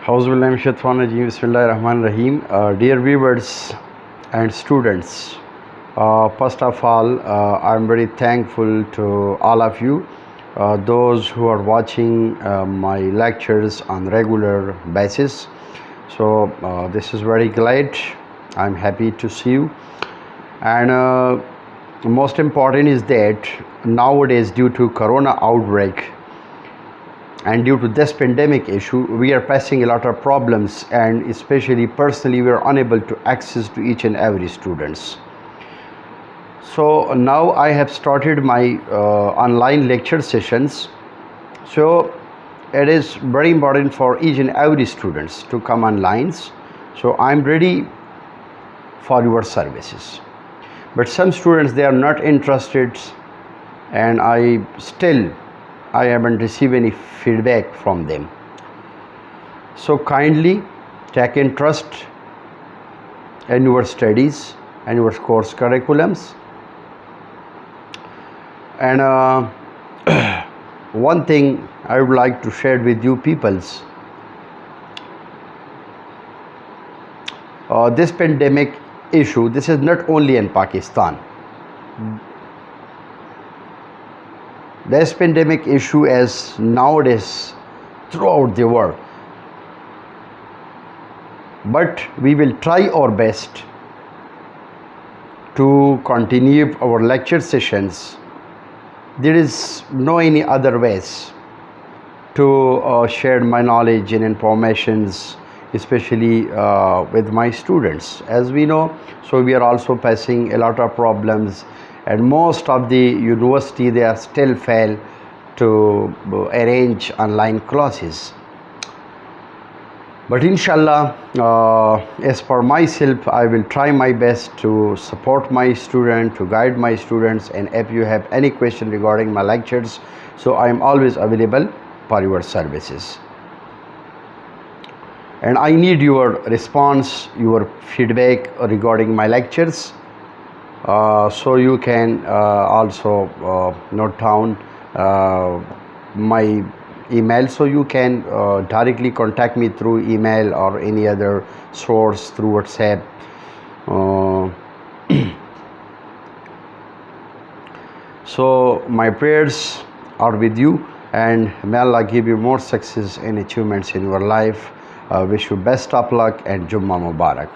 Bismillahirrahmanirrahim. Dear viewers and students, first of all, I'm very thankful to all of you, those who are watching my lectures on regular basis. So this is very glad. I'm happy to see you. And most important is that nowadays, due to Corona outbreak, and due to this pandemic issue, we are facing a lot of problems, and especially personally we are unable to access to each and every students. So now I have started my online lecture sessions. So it is very important for each and every students to come online. So I'm ready for your services, but some students, they are not interested, and I haven't received any feedback from them. So kindly take interest in your studies and your course curriculums. And one thing I would like to share with you peoples, this pandemic issue, this is not only in Pakistan. This pandemic issue is nowadays throughout the world, but we will try our best to continue our lecture sessions. There is no any other ways to share my knowledge and informations, especially with my students. As we know, so we are also facing a lot of problems, and most of the university, they are still fail to arrange online classes. But inshallah, as for myself, I will try my best to support my student, to guide my students, and if you have any question regarding my lectures, so I am always available for your services. And I need your response, your feedback regarding my lectures. So you can also note down my email, so you can directly contact me through email or any other source through WhatsApp. So my prayers are with you, and may Allah give you more success and achievements in your life. Wish you best of luck and Jummah Mubarak.